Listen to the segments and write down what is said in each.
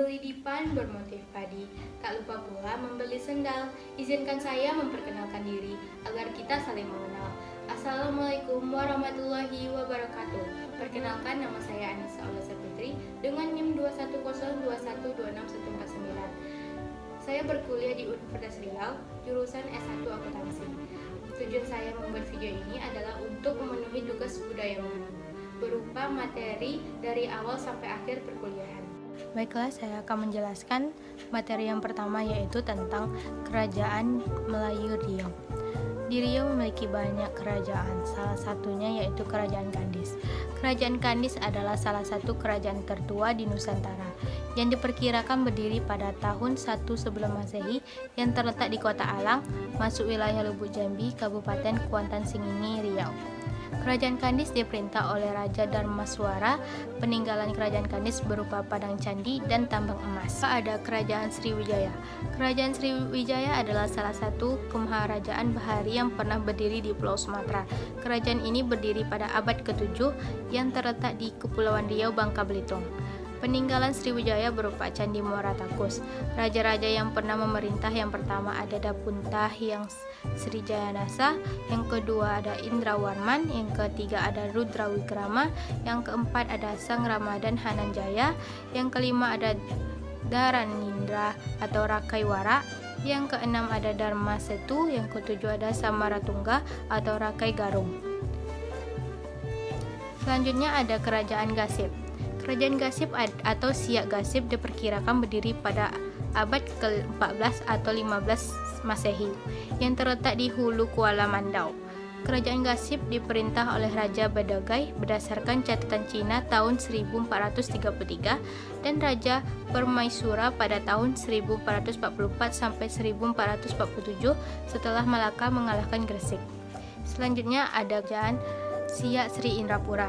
Beli dipan bermotif padi, tak lupa pula membeli sendal. Izinkan saya memperkenalkan diri agar kita saling mengenal. Assalamualaikum warahmatullahi wabarakatuh. Perkenalkan, nama saya Anissa Aulasa Putri dengan NIM 210212649. Saya berkuliah di Universitas Riau, jurusan S1 Akuntansi. Tujuan saya membuat video ini adalah untuk memenuhi tugas budaya Melayu, berupa materi dari awal sampai akhir perkuliahan. Baiklah, saya akan menjelaskan materi yang pertama, yaitu tentang Kerajaan Melayu Riau. Di Riau memiliki banyak kerajaan, salah satunya yaitu Kerajaan Kandis. Kerajaan Kandis adalah salah satu kerajaan tertua di Nusantara yang diperkirakan berdiri pada tahun 1 sebelum Masehi, yang terletak di Kota Alang, masuk wilayah Lubuk Jambi, Kabupaten Kuantan Singini, Riau. Kerajaan Kandis diperintah oleh Raja Dharmaswara. Peninggalan Kerajaan Kandis berupa padang candi dan tambang emas. Ada Kerajaan Sriwijaya. Kerajaan Sriwijaya adalah salah satu kemaharajaan bahari yang pernah berdiri di Pulau Sumatera. Kerajaan ini berdiri pada abad ke-7 yang terletak di Kepulauan Riau, Bangka Belitung. Peninggalan Sriwijaya berupa Candi Muara Takus. Raja-raja yang pernah memerintah yang pertama ada Dapuntah yang Srijayanasa, yang kedua ada Indrawarman, yang ketiga ada Rudrawikrama, yang keempat ada Sang Ramadan Hananjaya, yang kelima ada Dharanindra atau Rakaiwara, yang keenam ada Dharmasetu, yang ketujuh ada Samaratungga atau Rakai Garung. Selanjutnya ada Kerajaan Gasib. Kerajaan Gasib atau Siak Gasib diperkirakan berdiri pada abad ke-14 atau 15 Masehi, yang terletak di hulu Kuala Mandau. Kerajaan Gasib diperintah oleh Raja Badagai berdasarkan catatan Cina tahun 1433 dan Raja Permaisura pada tahun 1444 sampai 1447 setelah Malaka mengalahkan Gresik. Selanjutnya ada Kerajaan Siak Sri Indrapura.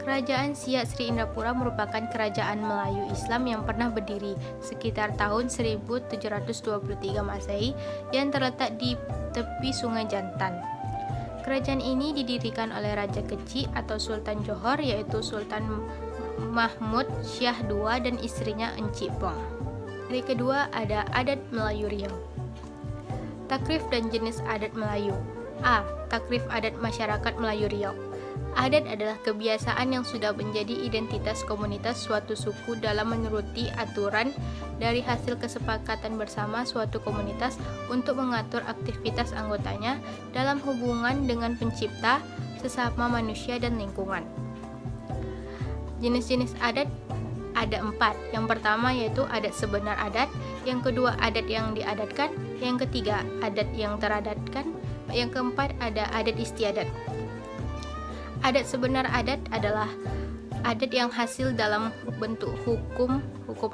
Kerajaan Siak Sri Indrapura merupakan kerajaan Melayu Islam yang pernah berdiri sekitar tahun 1723 Masehi yang terletak di tepi Sungai Jantan. Kerajaan ini didirikan oleh Raja Kecil atau Sultan Johor, yaitu Sultan Mahmud Syah II dan istrinya Encik Pong. Dari kedua ada Adat Melayu Riau. Takrif dan jenis adat Melayu. A. Takrif adat masyarakat Melayu Riau. Adat adalah kebiasaan yang sudah menjadi identitas komunitas suatu suku dalam menuruti aturan dari hasil kesepakatan bersama suatu komunitas untuk mengatur aktivitas anggotanya dalam hubungan dengan pencipta, sesama manusia, dan lingkungan. Jenis-jenis adat ada 4. Yang pertama yaitu adat sebenar adat, yang kedua adat yang diadatkan, yang ketiga adat yang teradatkan, yang keempat ada adat istiadat. Adat sebenar adat adalah adat yang hasil dalam bentuk hukum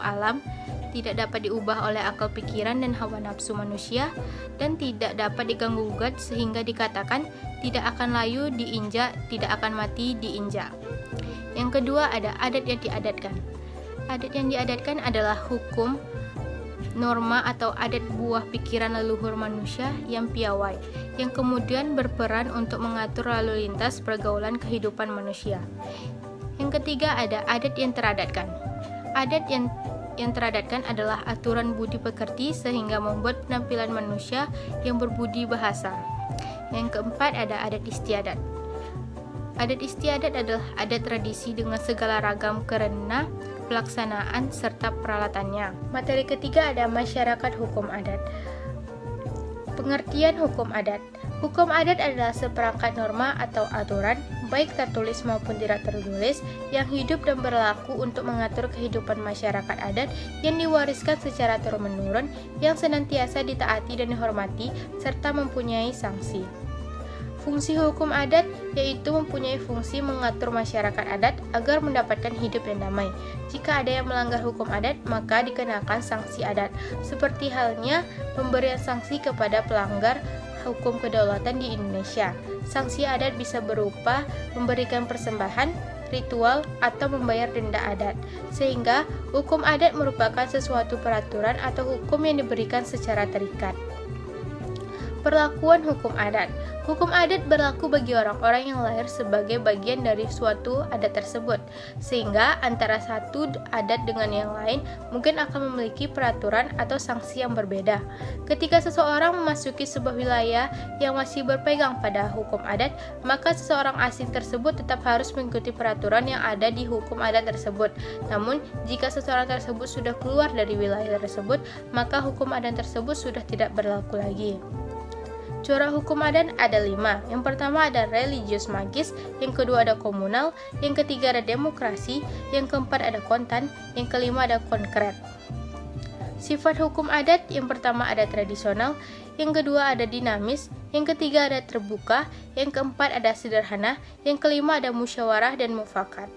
alam, tidak dapat diubah oleh akal pikiran dan hawa nafsu manusia, dan tidak dapat diganggu-gugat sehingga dikatakan tidak akan layu diinjak, tidak akan mati diinjak. Yang kedua ada adat yang diadatkan. Adat yang diadatkan adalah hukum, norma atau adat buah pikiran leluhur manusia yang piawai, yang kemudian berperan untuk mengatur lalu lintas pergaulan kehidupan manusia. Yang ketiga ada adat yang teradatkan. Adat yang teradatkan adalah aturan budi pekerti sehingga membuat penampilan manusia yang berbudi bahasa. Yang keempat ada adat istiadat. Adat istiadat adalah adat tradisi dengan segala ragam kerana pelaksanaan serta peralatannya. Materi ketiga ada masyarakat hukum adat. Pengertian hukum adat. Hukum adat adalah seperangkat norma atau aturan, baik tertulis maupun tidak tertulis, yang hidup dan berlaku untuk mengatur kehidupan masyarakat adat yang diwariskan secara turun-menurun, yang senantiasa ditaati dan dihormati, serta mempunyai sanksi. Fungsi hukum adat yaitu mempunyai fungsi mengatur masyarakat adat agar mendapatkan hidup yang damai. Jika ada yang melanggar hukum adat, maka dikenakan sanksi adat, seperti halnya pemberian sanksi kepada pelanggar hukum kedaulatan di Indonesia. Sanksi adat bisa berupa memberikan persembahan, ritual, atau membayar denda adat, sehingga hukum adat merupakan sesuatu peraturan atau hukum yang diberikan secara terikat. Perlakuan hukum adat. Hukum adat berlaku bagi orang-orang yang lahir sebagai bagian dari suatu adat tersebut, sehingga antara satu adat dengan yang lain mungkin akan memiliki peraturan atau sanksi yang berbeda. Ketika seseorang memasuki sebuah wilayah yang masih berpegang pada hukum adat, maka seseorang asing tersebut tetap harus mengikuti peraturan yang ada di hukum adat tersebut. Namun, jika seseorang tersebut sudah keluar dari wilayah tersebut, maka hukum adat tersebut sudah tidak berlaku lagi. Corak hukum adat ada 5. Yang pertama ada religius magis, yang kedua ada komunal, yang ketiga ada demokrasi, yang keempat ada kontan, yang kelima ada konkret. Sifat hukum adat yang pertama ada tradisional, yang kedua ada dinamis, yang ketiga ada terbuka, yang keempat ada sederhana, yang kelima ada musyawarah dan mufakat.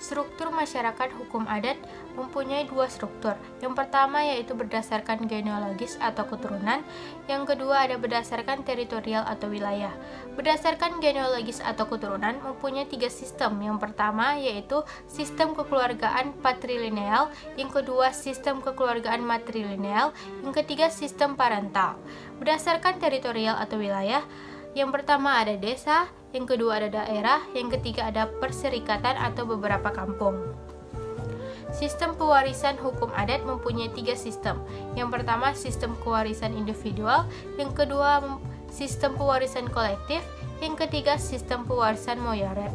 Struktur masyarakat hukum adat mempunyai 2 struktur. Yang pertama yaitu berdasarkan genealogis atau keturunan, yang kedua ada berdasarkan teritorial atau wilayah. Berdasarkan genealogis atau keturunan mempunyai 3 sistem. Yang pertama yaitu sistem kekeluargaan patrilineal, yang kedua sistem kekeluargaan matrilineal, yang ketiga sistem parental. Berdasarkan teritorial atau wilayah, yang pertama ada desa, yang kedua ada daerah, yang ketiga ada perserikatan atau beberapa kampung. Sistem pewarisan hukum adat mempunyai 3 sistem. Yang pertama sistem pewarisan individual, yang kedua sistem pewarisan kolektif, yang ketiga sistem pewarisan mayoret.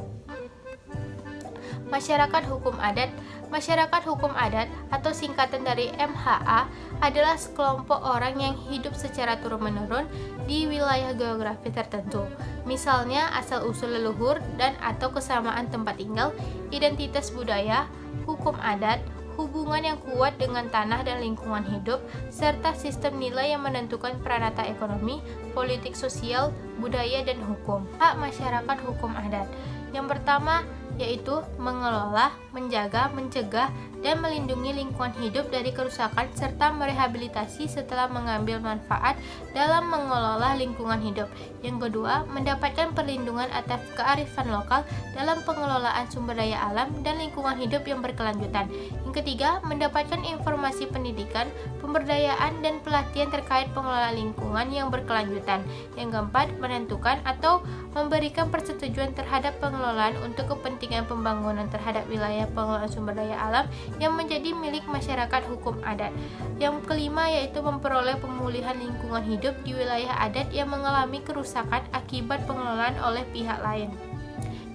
Masyarakat hukum adat. Masyarakat hukum adat atau singkatan dari MHA adalah sekelompok orang yang hidup secara turun-menurun di wilayah geografi tertentu. Misalnya asal-usul leluhur dan atau kesamaan tempat tinggal, identitas budaya, hukum adat, hubungan yang kuat dengan tanah dan lingkungan hidup, serta sistem nilai yang menentukan peranata ekonomi, politik sosial, budaya, dan hukum. Hak masyarakat hukum adat. Yang pertama yaitu mengelola, menjaga, mencegah, dan melindungi lingkungan hidup dari kerusakan serta merehabilitasi setelah mengambil manfaat dalam mengelola lingkungan hidup. Yang kedua, mendapatkan perlindungan atas kearifan lokal dalam pengelolaan sumber daya alam dan lingkungan hidup yang berkelanjutan. Yang ketiga, mendapatkan informasi pendidikan, pemberdayaan, dan pelatihan terkait pengelolaan lingkungan yang berkelanjutan. Yang keempat, menentukan atau memberikan persetujuan terhadap pengelolaan untuk kepentingan pembangunan terhadap wilayah pengelolaan sumber daya alam yang menjadi milik masyarakat hukum adat. Yang kelima yaitu memperoleh pemulihan lingkungan hidup di wilayah adat yang mengalami kerusakan akibat pengelolaan oleh pihak lain.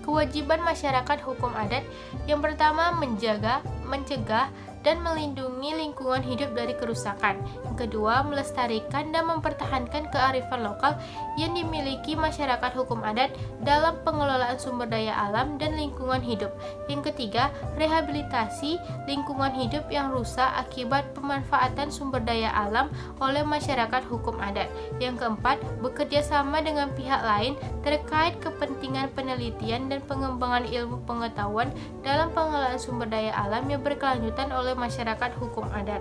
Kewajiban masyarakat hukum adat yang pertama menjaga, mencegah, dan melindungi lingkungan hidup dari kerusakan. Yang kedua, melestarikan dan mempertahankan kearifan lokal yang dimiliki masyarakat hukum adat dalam pengelolaan sumber daya alam dan lingkungan hidup. Yang ketiga, rehabilitasi lingkungan hidup yang rusak akibat pemanfaatan sumber daya alam oleh masyarakat hukum adat. Yang keempat, bekerja sama dengan pihak lain terkait kepentingan penelitian dan pengembangan ilmu pengetahuan dalam pengelolaan sumber daya alam yang berkelanjutan oleh masyarakat hukum adat.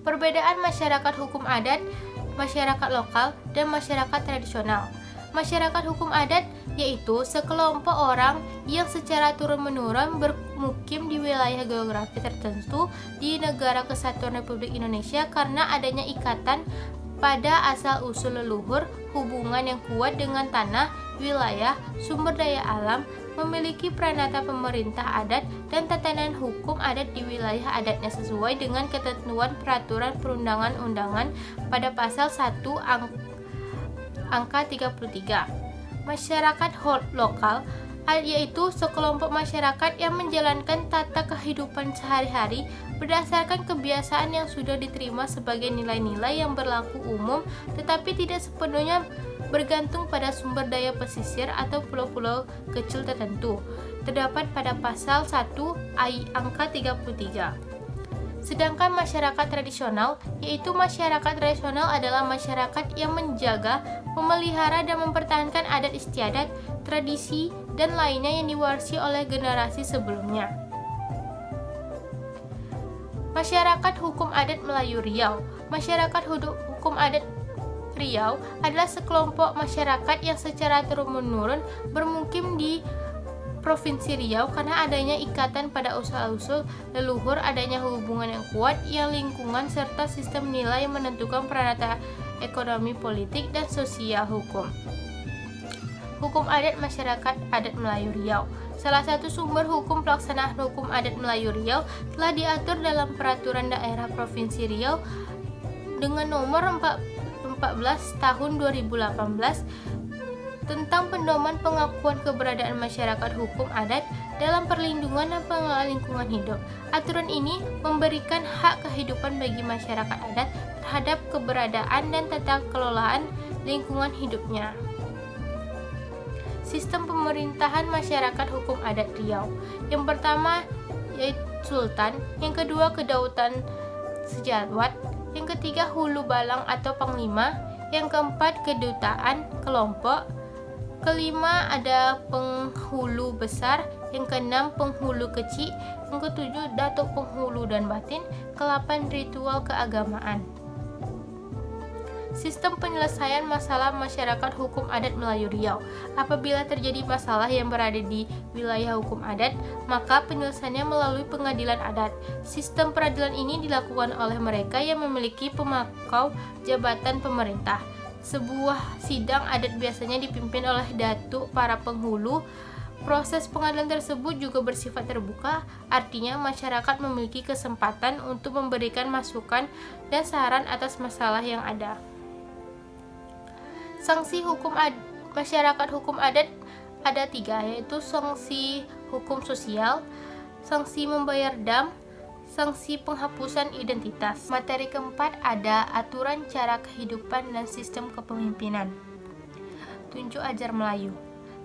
Perbedaan masyarakat hukum adat, masyarakat lokal, dan masyarakat tradisional. Masyarakat hukum adat yaitu sekelompok orang yang secara turun-menurun bermukim di wilayah geografi tertentu di Negara Kesatuan Republik Indonesia karena adanya ikatan pada asal-usul leluhur, hubungan yang kuat dengan tanah, wilayah, sumber daya alam, memiliki peranata pemerintah adat dan tatanan hukum adat di wilayah adatnya sesuai dengan ketentuan peraturan perundangan-undangan pada pasal 1 angka 33. Masyarakat lokal yaitu sekelompok masyarakat yang menjalankan tata kehidupan sehari-hari berdasarkan kebiasaan yang sudah diterima sebagai nilai-nilai yang berlaku umum tetapi tidak sepenuhnya bergantung pada sumber daya pesisir atau pulau-pulau kecil tertentu. Terdapat pada pasal 1 angka 33. Sedangkan masyarakat tradisional, yaitu masyarakat tradisional adalah masyarakat yang menjaga, memelihara dan mempertahankan adat istiadat, tradisi, dan lainnya yang diwarisi oleh generasi sebelumnya. Masyarakat hukum adat Melayu Riau. Masyarakat hukum adat Riau adalah sekelompok masyarakat yang secara turun-menurun bermukim di Provinsi Riau karena adanya ikatan pada usul-usul leluhur, adanya hubungan yang kuat, yang lingkungan, serta sistem nilai yang menentukan peranata ekonomi, politik, dan sosial hukum. Hukum adat masyarakat adat Melayu Riau. Salah satu sumber hukum pelaksanaan hukum adat Melayu Riau telah diatur dalam Peraturan Daerah Provinsi Riau dengan nomor 14 tahun 2018 tentang pedoman pengakuan keberadaan masyarakat hukum adat dalam perlindungan dan pengelolaan lingkungan hidup. Aturan ini memberikan hak kehidupan bagi masyarakat adat terhadap keberadaan dan tata kelolaan lingkungan hidupnya. Sistem pemerintahan masyarakat hukum adat Riau. Yang pertama yaitu Sultan, yang kedua Kedaulatan Sejawat, yang ketiga Hulu Balang atau Panglima, yang keempat Kedutaan Kelompok, kelima ada Penghulu Besar, yang keenam Penghulu Kecil, yang ketujuh Datuk Penghulu dan Batin, kedelapan Ritual Keagamaan. Sistem penyelesaian masalah masyarakat hukum adat Melayu Riau. Apabila terjadi masalah yang berada di wilayah hukum adat, maka penyelesaiannya melalui pengadilan adat. Sistem peradilan ini dilakukan oleh mereka yang memiliki pemangku jabatan pemerintah. Sebuah sidang adat biasanya dipimpin oleh datuk para penghulu. Proses pengadilan tersebut juga bersifat terbuka, artinya masyarakat memiliki kesempatan untuk memberikan masukan dan saran atas masalah yang ada. Sanksi hukum masyarakat hukum adat ada 3, yaitu sanksi hukum sosial, sanksi membayar dam, sanksi penghapusan identitas. Materi keempat ada aturan cara kehidupan dan sistem kepemimpinan. Tunjuk ajar Melayu.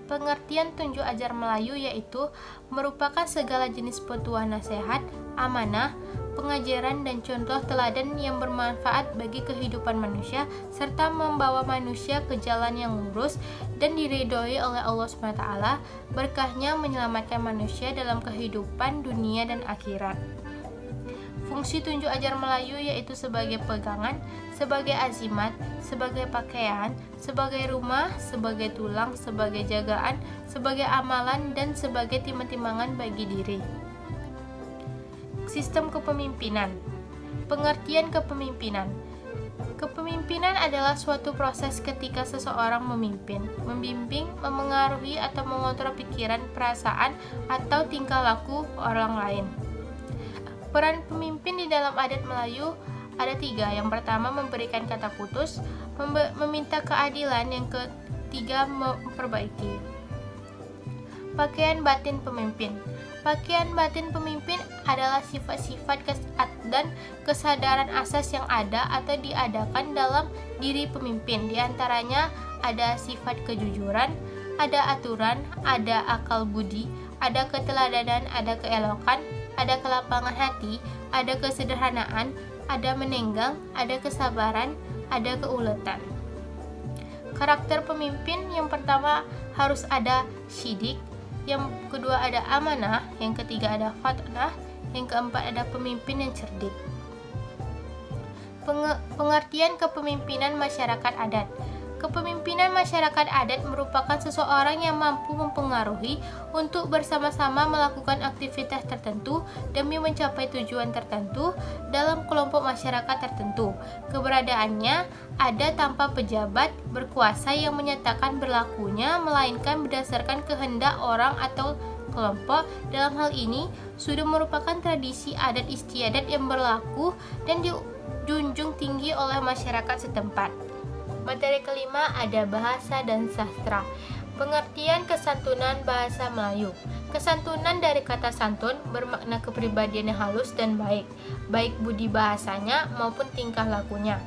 Pengertian tunjuk ajar Melayu yaitu merupakan segala jenis petuah nasihat, amanah, pengajaran dan contoh teladan yang bermanfaat bagi kehidupan manusia serta membawa manusia ke jalan yang lurus dan diridhoi oleh Allah SWT. Berkahnya menyelamatkan manusia dalam kehidupan dunia dan akhirat. Fungsi tunjuk ajar Melayu yaitu sebagai pegangan, sebagai azimat, sebagai pakaian, sebagai rumah, sebagai tulang, sebagai jagaan, sebagai amalan, dan sebagai timang-timangan bagi diri. Sistem kepemimpinan. Pengertian kepemimpinan. Kepemimpinan adalah suatu proses ketika seseorang memimpin, membimbing, memengaruhi atau mengontrol pikiran, perasaan, atau tingkah laku orang lain. Peran pemimpin di dalam adat Melayu ada 3. Yang pertama memberikan kata putus, meminta keadilan, yang ketiga memperbaiki. Pakaian batin pemimpin. Pakaian batin pemimpin adalah sifat-sifat dan kesadaran asas yang ada atau diadakan dalam diri pemimpin. Di antaranya ada sifat kejujuran, ada aturan, ada akal budi, ada keteladanan, ada keelokan, ada kelapangan hati, ada kesederhanaan, ada menenggang, ada kesabaran, ada keuletan. Karakter pemimpin yang pertama harus ada syidik, yang kedua ada amanah, yang ketiga ada fatanah, yang keempat ada pemimpin yang cerdik. Pengertian kepemimpinan masyarakat adat. Kepemimpinan masyarakat adat merupakan seseorang yang mampu mempengaruhi untuk bersama-sama melakukan aktivitas tertentu demi mencapai tujuan tertentu dalam kelompok masyarakat tertentu. Keberadaannya ada tanpa pejabat berkuasa yang menyatakan berlakunya, melainkan berdasarkan kehendak orang atau kelompok. Dalam hal ini sudah merupakan tradisi adat istiadat yang berlaku dan dijunjung tinggi oleh masyarakat setempat. Materi kelima ada bahasa dan sastra. Pengertian kesantunan bahasa Melayu. Kesantunan dari kata santun bermakna kepribadian yang halus dan baik, baik budi bahasanya maupun tingkah lakunya.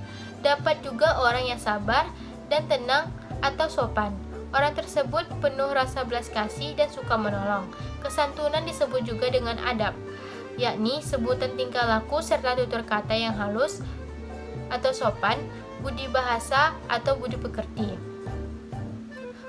Dapat juga orang yang sabar dan tenang atau sopan. Orang tersebut penuh rasa belas kasih dan suka menolong. Kesantunan disebut juga dengan adab, yakni sebutan tingkah laku serta tutur kata yang halus atau sopan, budi bahasa atau budi pekerti.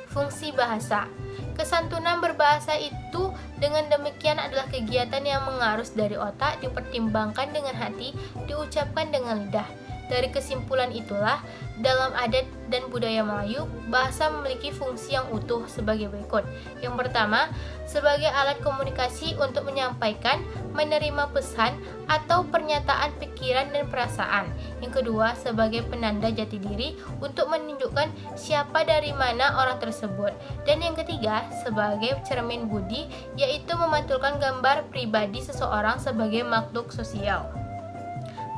Fungsi bahasa. Kesantunan berbahasa itu dengan demikian adalah kegiatan yang mengarus dari otak, dipertimbangkan dengan hati, diucapkan dengan lidah. Dari kesimpulan itulah, dalam adat dan budaya Melayu, bahasa memiliki fungsi yang utuh sebagai berikut. Yang pertama, sebagai alat komunikasi untuk menyampaikan, menerima pesan, atau pernyataan pikiran dan perasaan. Yang kedua, sebagai penanda jati diri untuk menunjukkan siapa dari mana orang tersebut. Dan yang ketiga, sebagai cermin budi, yaitu memantulkan gambar pribadi seseorang sebagai makhluk sosial.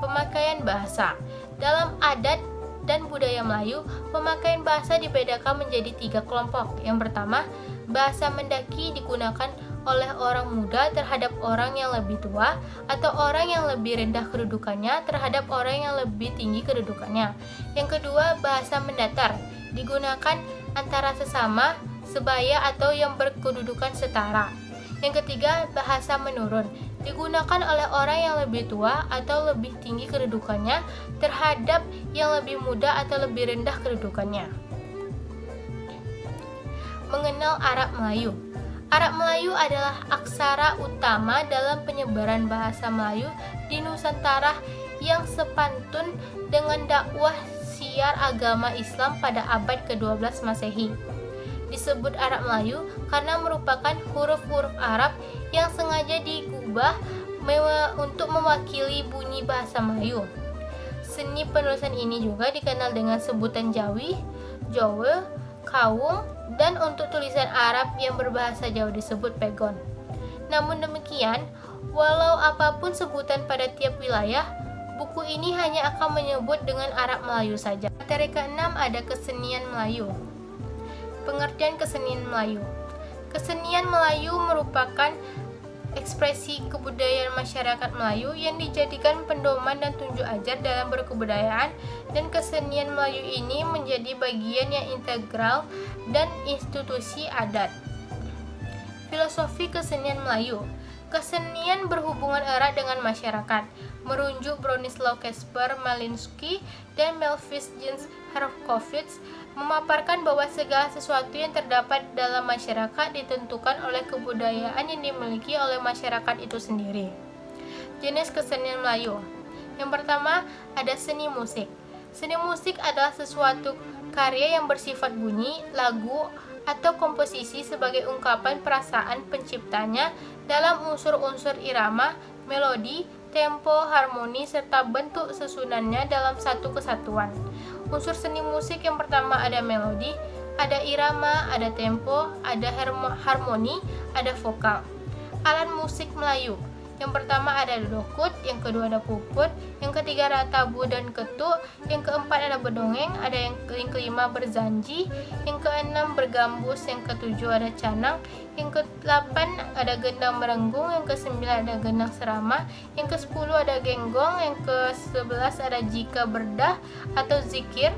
Pemakaian bahasa. Dalam adat dan budaya Melayu, pemakaian bahasa dibedakan menjadi 3 kelompok. Yang pertama, bahasa mendaki digunakan oleh orang muda terhadap orang yang lebih tua atau orang yang lebih rendah kedudukannya terhadap orang yang lebih tinggi kedudukannya. Yang kedua, bahasa mendatar digunakan antara sesama, sebaya atau yang berkedudukan setara. Yang ketiga, bahasa menurun digunakan oleh orang yang lebih tua atau lebih tinggi kedudukannya terhadap yang lebih muda atau lebih rendah kedudukannya. Mengenal Arab Melayu. Arab Melayu adalah aksara utama dalam penyebaran bahasa Melayu di Nusantara yang sepantun dengan dakwah syiar agama Islam pada abad ke-12 Masehi. Disebut Arab Melayu karena merupakan huruf-huruf Arab yang sengaja digubah untuk mewakili bunyi bahasa Melayu. Seni penulisan ini juga dikenal dengan sebutan Jawi, Jawa, Kawung, dan untuk tulisan Arab yang berbahasa Jawa disebut Pegon. Namun demikian, walau apapun sebutan pada tiap wilayah, buku ini hanya akan menyebut dengan Arab Melayu saja. Materi ke-6 ada kesenian Melayu. Pengertian kesenian Melayu. Kesenian Melayu merupakan ekspresi kebudayaan masyarakat Melayu yang dijadikan pedoman dan tunjuk ajar dalam berkebudayaan, dan kesenian Melayu ini menjadi bagian yang integral dan institusi adat. Filosofi kesenian Melayu. Kesenian berhubungan erat dengan masyarakat, merujuk Bronislaw Kasper Malinsky dan Melvis Jens Herkovits, memaparkan bahwa segala sesuatu yang terdapat dalam masyarakat ditentukan oleh kebudayaan yang dimiliki oleh masyarakat itu sendiri. Jenis kesenian Melayu. Yang pertama, ada seni musik. Seni musik adalah sesuatu karya yang bersifat bunyi, lagu, atau komposisi sebagai ungkapan perasaan penciptanya dalam unsur-unsur irama, melodi, tempo, harmoni, serta bentuk susunannya dalam satu kesatuan. Unsur seni musik yang pertama ada melodi, ada irama, ada tempo, ada harmoni, ada vokal. Alat musik Melayu. Yang pertama ada dokut, yang kedua ada puput, yang ketiga ada tabu dan ketuk, yang keempat ada bedongeng, ada yang kelima berzanji, yang keenam bergambus, yang ketujuh ada canang, yang ke-8 ada gendang merenggung, yang ke-9 ada gendang serama, yang ke-10 ada genggong, yang ke-11 ada jika berdah atau zikir,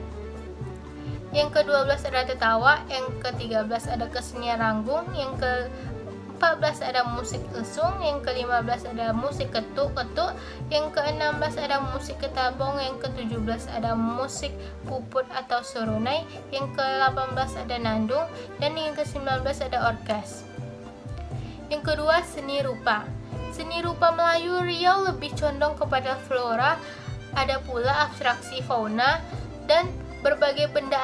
yang ke-12 ada tetawa, yang ke-13 ada kesenian ranggung, yang ke-14 ada musik lesung, yang ke-15 ada musik ketuk-ketuk, yang ke-16 ada musik ketabong, yang ke-17 ada musik puput atau serunai, yang ke-18 ada nandung, dan yang ke-19 ada orkes. Yang kedua, seni rupa. Seni rupa Melayu Riau lebih condong kepada flora, ada pula abstraksi fauna, dan berbagai benda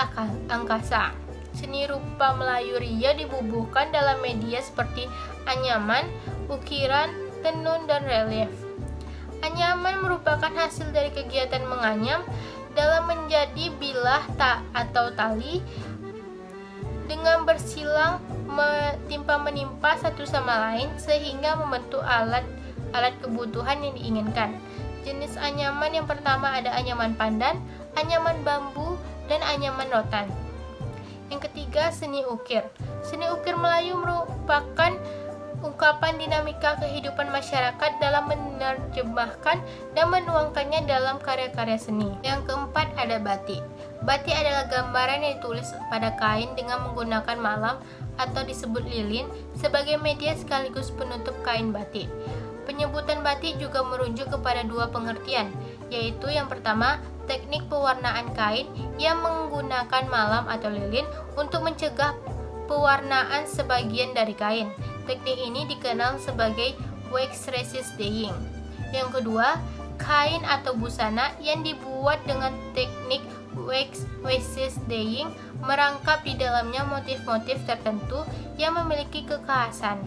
angkasa. Seni rupa Melayu Riau dibubuhkan dalam media seperti anyaman, ukiran, tenun, dan relief. Anyaman merupakan hasil dari kegiatan menganyam dalam menjadi bilah atau tali dengan bersilang menimpa satu sama lain sehingga membentuk alat kebutuhan yang diinginkan. Jenis anyaman yang pertama ada anyaman pandan, anyaman bambu, dan anyaman rotan. Yang ketiga, seni ukir. Seni ukir Melayu merupakan ungkapan dinamika kehidupan masyarakat dalam menerjemahkan dan menuangkannya dalam karya-karya seni. Yang keempat ada batik. Batik adalah gambaran yang ditulis pada kain dengan menggunakan malam atau disebut lilin sebagai media sekaligus penutup kain batik. Penyebutan batik juga merujuk kepada dua pengertian, yaitu yang pertama, teknik pewarnaan kain yang menggunakan malam atau lilin untuk mencegah pewarnaan sebagian dari kain. Teknik ini dikenal sebagai wax resist dyeing. Yang kedua, kain atau busana yang dibuat dengan teknik wax dyeing merangkap di dalamnya motif-motif tertentu yang memiliki kekhasan.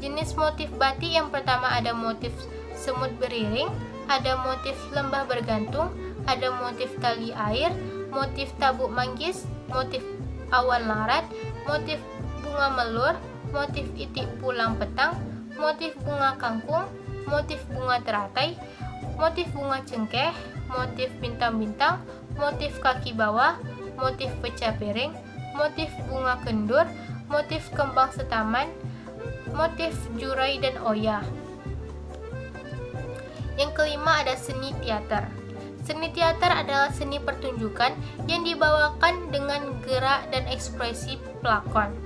Jenis motif batik yang pertama ada motif semut beriring, ada motif lembah bergantung, ada motif tali air, motif tabuk manggis, motif awan larat, motif bunga melur, motif itik pulang petang, motif bunga kangkung, motif bunga teratai, motif bunga cengkeh, motif bintang-bintang, motif kaki bawah, motif pecah piring, motif bunga kendur, motif kembang setaman, motif jurai dan oya. Yang kelima ada seni teater. Seni teater adalah seni pertunjukan yang dibawakan dengan gerak dan ekspresi pelakon.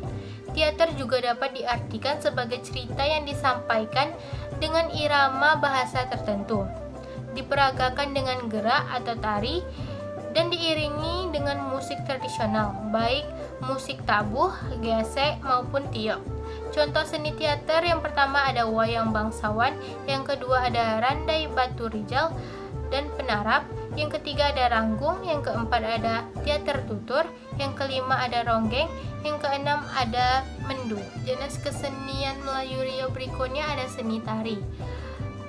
Teater juga dapat diartikan sebagai cerita yang disampaikan dengan irama bahasa tertentu, diperagakan dengan gerak atau tari, dan diiringi dengan musik tradisional, baik musik tabuh, gesek, maupun tiup. Contoh seni teater yang pertama ada wayang bangsawan, yang kedua ada randai batu rijal dan penarap, yang ketiga ada ranggung, yang keempat ada teater tutur, yang kelima ada ronggeng, yang keenam ada mendu. Jenis kesenian Melayu Riau berikutnya ada seni tari.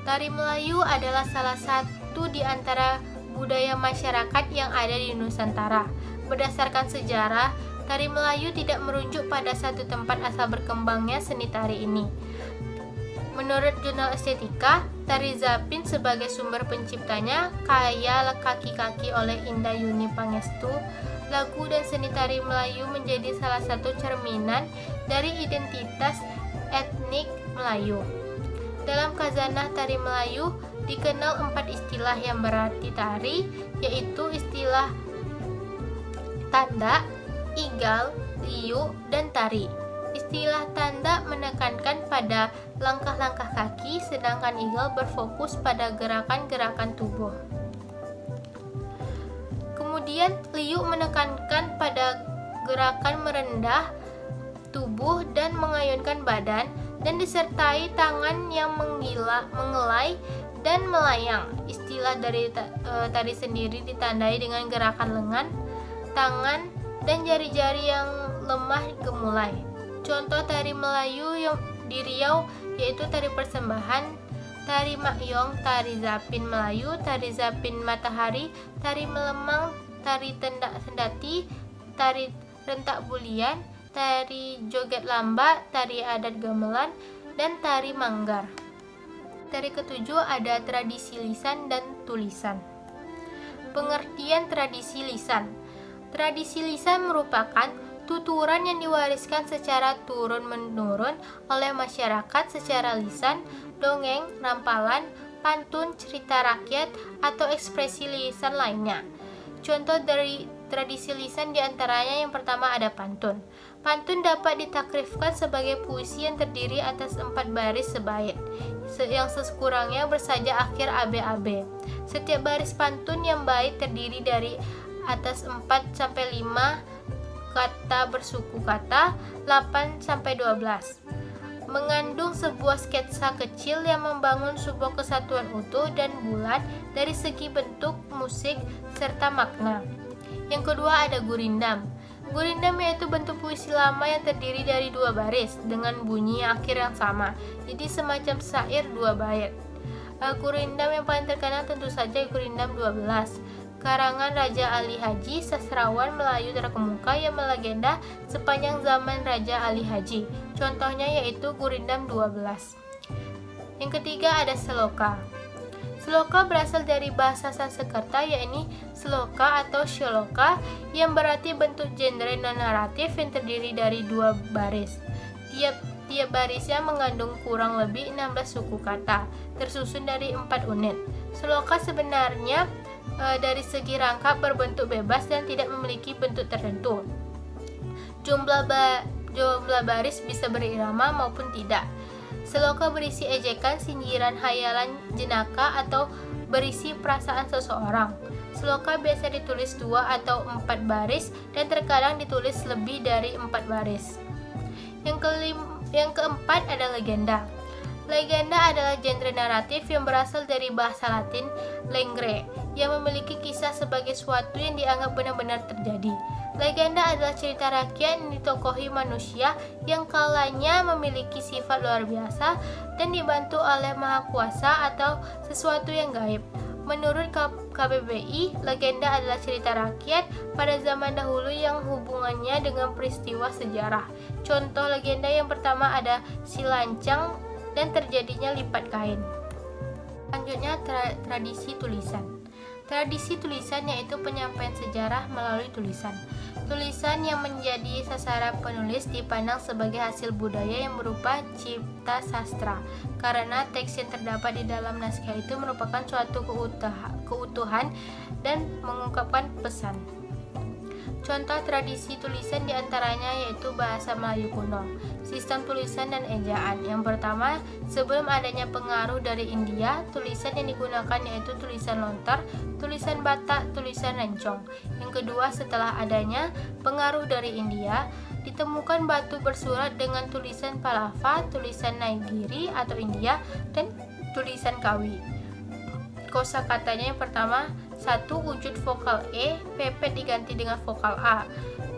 Tari Melayu adalah salah satu di antara budaya masyarakat yang ada di Nusantara. Berdasarkan sejarah, tari Melayu tidak merujuk pada satu tempat asal berkembangnya seni tari ini. Menurut jurnal estetika, tari Zapin sebagai sumber penciptanya kaya kaki-kaki oleh Indah Yuni Pangestu. Lagu dan seni tari Melayu menjadi salah satu cerminan dari identitas etnik Melayu. Dalam Khazanah Tari Melayu dikenal 4 istilah yang berarti tari, yaitu istilah tanda, igal, liu, dan tari. Istilah tanda menekankan pada langkah-langkah kaki, sedangkan igal berfokus pada gerakan-gerakan tubuh. Kemudian liu menekankan pada gerakan merendah tubuh dan mengayunkan badan, dan disertai tangan yang mengelai dan melayang. Istilah dari tari sendiri ditandai dengan gerakan lengan, tangan, dan jari-jari yang lemah gemulai. Contoh tari Melayu yang di Riau yaitu tari persembahan, tari makyong, tari zapin Melayu, tari zapin matahari, tari melemang, tari tendak sendati, tari rentak bulian, tari joget lamba, tari adat gamelan, dan tari manggar. Tari ketujuh ada tradisi lisan dan tulisan. Pengertian tradisi lisan. Tradisi lisan merupakan tuturan yang diwariskan secara turun-menurun oleh masyarakat secara lisan, dongeng, rampalan, pantun, cerita rakyat, atau ekspresi lisan lainnya. Contoh dari tradisi lisan diantaranya yang pertama ada pantun. Pantun dapat ditakrifkan sebagai puisi yang terdiri atas 4 baris sebait, yang sekurangnya bersaja akhir ABAB. Setiap baris pantun yang bait terdiri dari atas 4-5 kata bersuku kata, 8-12. Mengandung sebuah sketsa kecil yang membangun sebuah kesatuan utuh dan bulat dari segi bentuk, musik, serta makna. Yang kedua ada gurindam. Gurindam yaitu bentuk puisi lama yang terdiri dari 2 baris dengan bunyi akhir yang sama, jadi semacam syair 2 bait. Gurindam yang paling terkenal tentu saja Gurindam 12. Karangan Raja Ali Haji, sastrawan Melayu terkemuka yang melegenda sepanjang zaman Raja Ali Haji. Contohnya yaitu Gurindam 12. Yang ketiga ada seloka. Seloka berasal dari bahasa Sanskerta yakni sloka atau shloka yang berarti bentuk genre non-naratif yang terdiri dari 2 baris. Tiap barisnya mengandung kurang lebih 16 suku kata, tersusun dari 4 unit. Seloka sebenarnya dari segi rangkap berbentuk bebas dan tidak memiliki bentuk tertentu. Jumlah baris bisa berirama maupun tidak. Seloka berisi ejekan, sindiran, hayalan, jenaka, atau berisi perasaan seseorang. Seloka biasa ditulis 2 atau 4 baris dan terkadang ditulis lebih dari 4 baris. Yang keempat ada legenda. Legenda adalah genre naratif yang berasal dari bahasa Latin lengere, yang memiliki kisah sebagai sesuatu yang dianggap benar-benar terjadi. Legenda adalah cerita rakyat yang ditokohi manusia yang kalanya memiliki sifat luar biasa dan dibantu oleh Maha Kuasa atau sesuatu yang gaib. Menurut KBBI, legenda adalah cerita rakyat pada zaman dahulu yang hubungannya dengan peristiwa sejarah. Contoh legenda yang pertama ada si lancang dan terjadinya lipat kain. Selanjutnya tradisi tulisan. Tradisi tulisan yaitu penyampaian sejarah melalui tulisan. Tulisan yang menjadi sasaran penulis dipandang sebagai hasil budaya yang berupa cipta sastra, karena teks yang terdapat di dalam naskah itu merupakan suatu keutuhan dan mengungkapkan pesan. Contoh tradisi tulisan diantaranya yaitu bahasa Melayu kuno, sistem tulisan dan ejaan. Yang pertama, sebelum adanya pengaruh dari India, tulisan yang digunakan yaitu tulisan lontar, tulisan Batak, tulisan Rencong. Yang kedua, setelah adanya pengaruh dari India, ditemukan batu bersurat dengan tulisan Palava, tulisan Naigiri atau India, dan tulisan Kawi. Kosakatanya yang pertama, satu wujud vokal E, pepet diganti dengan vokal A.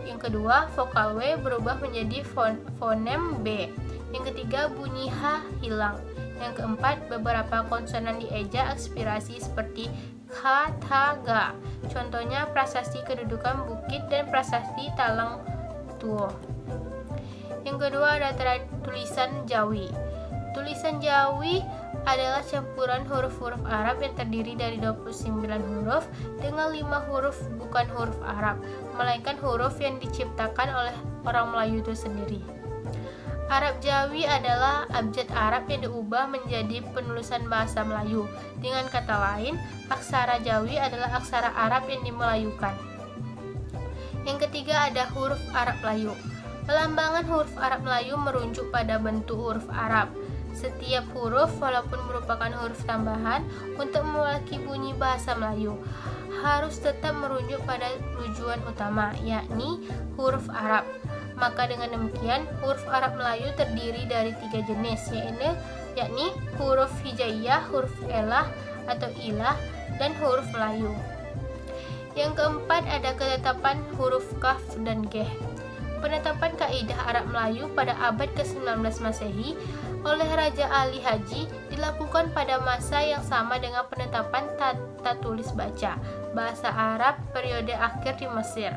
Yang kedua, vokal W berubah menjadi fonem B. Yang ketiga, bunyi H hilang. Yang keempat, beberapa konsonan dieja aspirasi seperti K, T, G. Contohnya prasasti kedudukan bukit dan prasasti talang tuo. Yang kedua ada tulisan Jawi. Tulisan Jawi adalah campuran huruf-huruf Arab yang terdiri dari 29 huruf dengan 5 huruf bukan huruf Arab, melainkan huruf yang diciptakan oleh orang Melayu itu sendiri. Arab Jawi adalah abjad Arab yang diubah menjadi penulisan bahasa Melayu. Dengan kata lain, aksara Jawi adalah aksara Arab yang dimelayukan. Yang ketiga ada huruf Arab Melayu. Pelambangan huruf Arab Melayu merujuk pada bentuk huruf Arab. Setiap huruf, walaupun merupakan huruf tambahan untuk mewakili bunyi bahasa Melayu, harus tetap merujuk pada tujuan utama, yakni huruf Arab. Maka dengan demikian, huruf Arab Melayu terdiri dari 3 jenis, yakni huruf hijaiyah, huruf elah atau ilah, dan huruf Melayu. Yang keempat ada ketetapan huruf kaf dan geh. Penetapan kaidah Arab Melayu pada abad ke-19 Masehi oleh Raja Ali Haji dilakukan pada masa yang sama dengan penetapan tata tulis baca bahasa Arab periode akhir di Mesir.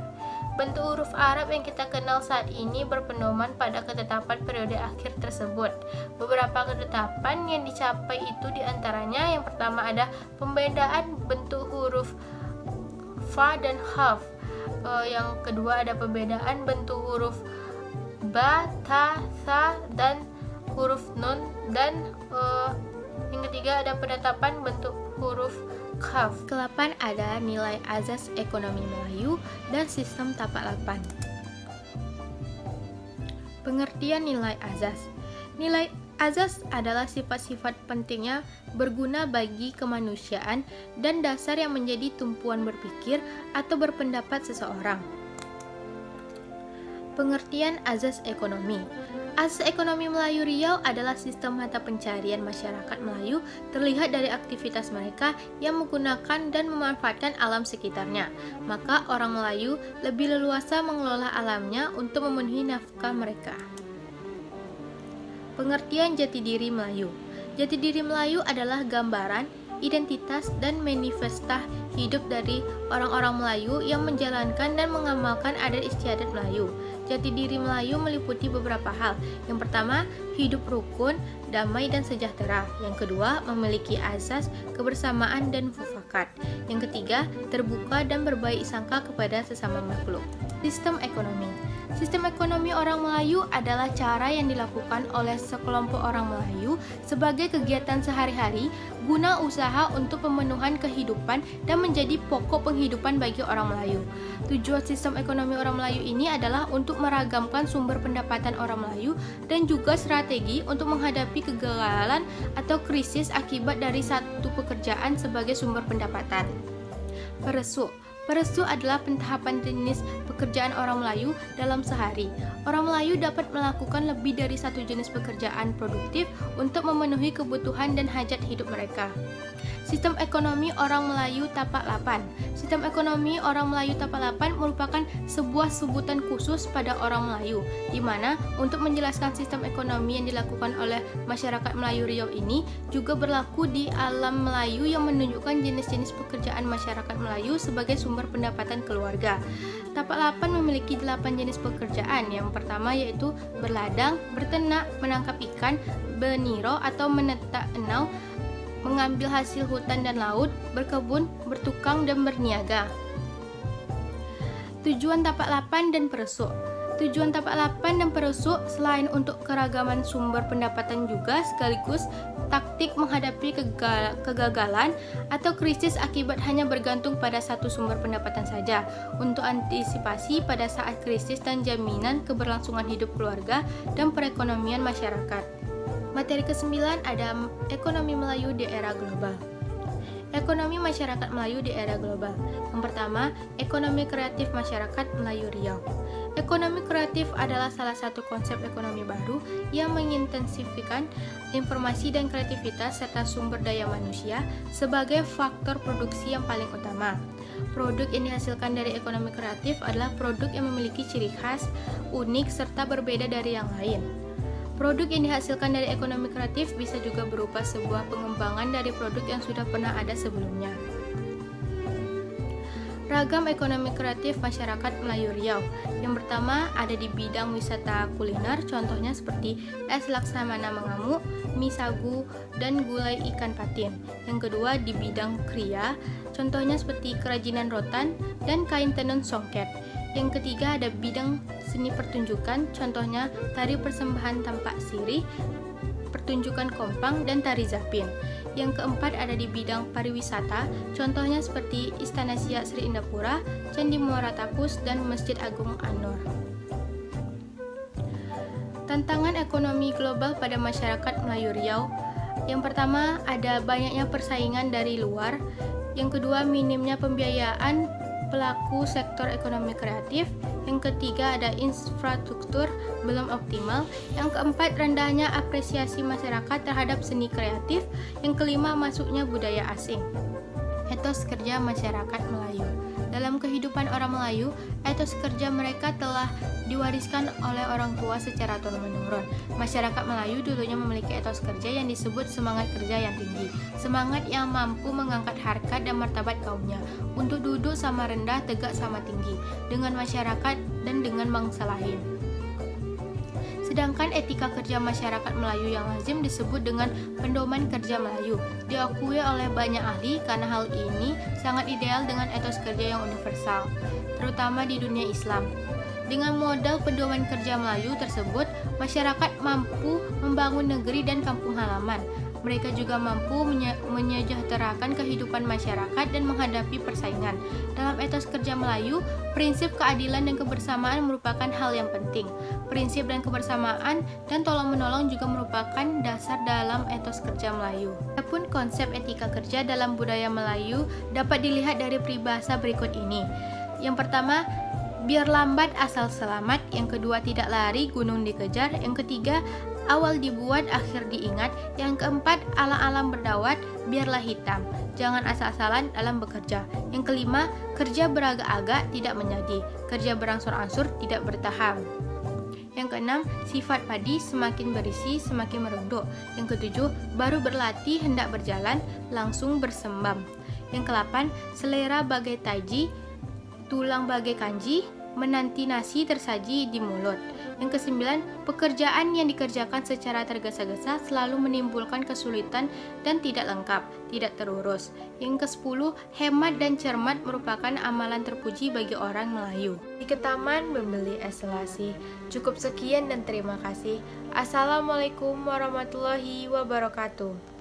Bentuk huruf Arab yang kita kenal saat ini berpedoman pada ketetapan periode akhir tersebut. Beberapa ketetapan yang dicapai itu diantaranya yang pertama ada pembedaan bentuk huruf fa dan haf. Yang kedua ada perbedaan bentuk huruf ba, ta, tha, dan huruf nun, dan yang ketiga ada penetapan bentuk huruf kaf. Ke-8 ada nilai azas ekonomi Melayu dan sistem tapak lapan. Pengertian nilai azas. Nilai azas adalah sifat-sifat pentingnya berguna bagi kemanusiaan dan dasar yang menjadi tumpuan berpikir atau berpendapat seseorang. Pengertian azas ekonomi. Azas ekonomi Melayu Riau adalah sistem mata pencarian masyarakat Melayu terlihat dari aktivitas mereka yang menggunakan dan memanfaatkan alam sekitarnya. Maka orang Melayu lebih leluasa mengelola alamnya untuk memenuhi nafkah mereka. Pengertian jati diri Melayu. Jati diri Melayu adalah gambaran, identitas, dan manifesta hidup dari orang-orang Melayu yang menjalankan dan mengamalkan adat istiadat Melayu. Jati diri Melayu meliputi beberapa hal. Yang pertama, hidup rukun, damai, dan sejahtera. Yang kedua, memiliki asas kebersamaan dan mufakat. Yang ketiga, terbuka dan berbaik sangka kepada sesama makhluk. Sistem ekonomi. Sistem ekonomi orang Melayu adalah cara yang dilakukan oleh sekelompok orang Melayu sebagai kegiatan sehari-hari guna usaha untuk pemenuhan kehidupan dan menjadi pokok penghidupan bagi orang Melayu. Tujuan sistem ekonomi orang Melayu ini adalah untuk meragamkan sumber pendapatan orang Melayu dan juga strategi untuk menghadapi kegagalan atau krisis akibat dari satu pekerjaan sebagai sumber pendapatan. Peresuk. Peresu adalah pentahapan jenis pekerjaan orang Melayu dalam sehari. Orang Melayu dapat melakukan lebih dari satu jenis pekerjaan produktif untuk memenuhi kebutuhan dan hajat hidup mereka. Sistem ekonomi orang Melayu Tapak Lapan. Sistem ekonomi orang Melayu Tapak Lapan merupakan sebuah sebutan khusus pada orang Melayu, di mana untuk menjelaskan sistem ekonomi yang dilakukan oleh masyarakat Melayu Riau ini juga berlaku di alam Melayu yang menunjukkan jenis-jenis pekerjaan masyarakat Melayu sebagai sumber pendapatan keluarga. Tapak Lapan memiliki 8 jenis pekerjaan. Yang pertama yaitu berladang, berternak, menangkap ikan, beniro atau menetak enau, mengambil hasil hutan dan laut, berkebun, bertukang, dan berniaga. Tujuan Tapak Lapan dan Peresuk. Tujuan Tapak Lapan dan Peresuk selain untuk keragaman sumber pendapatan juga sekaligus taktik menghadapi kegagalan atau krisis akibat hanya bergantung pada satu sumber pendapatan saja, untuk antisipasi pada saat krisis dan jaminan keberlangsungan hidup keluarga dan perekonomian masyarakat. Materi ke-9 ada Ekonomi Melayu di Era Global. Ekonomi masyarakat Melayu di era global. Yang pertama, ekonomi kreatif masyarakat Melayu Riau. Ekonomi kreatif adalah salah satu konsep ekonomi baru yang mengintensifikan informasi dan kreativitas serta sumber daya manusia sebagai faktor produksi yang paling utama. Produk yang dihasilkan dari ekonomi kreatif adalah produk yang memiliki ciri khas, unik, serta berbeda dari yang lain. Produk yang dihasilkan dari ekonomi kreatif bisa juga berupa sebuah pengembangan dari produk yang sudah pernah ada sebelumnya. Ragam ekonomi kreatif masyarakat Melayu Riau. Yang pertama ada di bidang wisata kuliner, contohnya seperti es laksamana mengamuk, mie sagu, dan gulai ikan patin. Yang kedua di bidang kriya, contohnya seperti kerajinan rotan dan kain tenun songket. Yang ketiga ada bidang seni pertunjukan, contohnya tari persembahan tampak sirih, pertunjukan kompang, dan tari zapin. Yang keempat ada di bidang pariwisata, contohnya seperti Istana Siak Sri Indapura, Candi Muara Tapus, dan Masjid Agung An-Nur. Tantangan ekonomi global pada masyarakat Melayu Riau. Yang pertama ada banyaknya persaingan dari luar. Yang kedua minimnya pembiayaan pelaku sektor ekonomi kreatif. Yang ketiga ada infrastruktur belum optimal. Yang keempat rendahnya apresiasi masyarakat terhadap seni kreatif. Yang kelima masuknya budaya asing. Etos kerja masyarakat Melayu. Dalam kehidupan orang Melayu, etos kerja mereka telah diwariskan oleh orang tua secara turun-menurun. Masyarakat Melayu dulunya memiliki etos kerja yang disebut semangat kerja yang tinggi, semangat yang mampu mengangkat harkat dan martabat kaumnya, untuk duduk sama rendah, tegak sama tinggi, dengan masyarakat dan dengan bangsa lain. Sedangkan etika kerja masyarakat Melayu yang lazim disebut dengan pedoman kerja Melayu. Diakui oleh banyak ahli karena hal ini sangat ideal dengan etos kerja yang universal, terutama di dunia Islam. Dengan modal pedoman kerja Melayu tersebut, masyarakat mampu membangun negeri dan kampung halaman. Mereka juga mampu menyejahterakan kehidupan masyarakat dan menghadapi persaingan. Dalam etos kerja Melayu, prinsip keadilan dan kebersamaan merupakan hal yang penting. Prinsip dan kebersamaan dan tolong-menolong juga merupakan dasar dalam etos kerja Melayu. Adapun konsep etika kerja dalam budaya Melayu dapat dilihat dari peribahasa berikut ini. Yang pertama, biar lambat asal selamat. Yang kedua, tidak lari gunung dikejar. Yang ketiga, awal dibuat akhir diingat. Yang keempat, alang-alang berdawat biarlah hitam, jangan asal-asalan dalam bekerja. Yang kelima, kerja beragak-agak tidak menjadi, kerja berangsur-angsur tidak bertahap. Yang keenam, sifat padi semakin berisi semakin merunduk. Yang ketujuh, baru berlatih hendak berjalan langsung bersembam. Yang kedelapan, selera bagai taji, tulang bagai kanji, menanti nasi tersaji di mulut. Yang kesembilan, pekerjaan yang dikerjakan secara tergesa-gesa selalu menimbulkan kesulitan dan tidak lengkap, tidak terurus. Yang kesepuluh, hemat dan cermat merupakan amalan terpuji bagi orang Melayu. Di Ketaman membeli es selasi. Cukup sekian dan terima kasih. Assalamualaikum warahmatullahi wabarakatuh.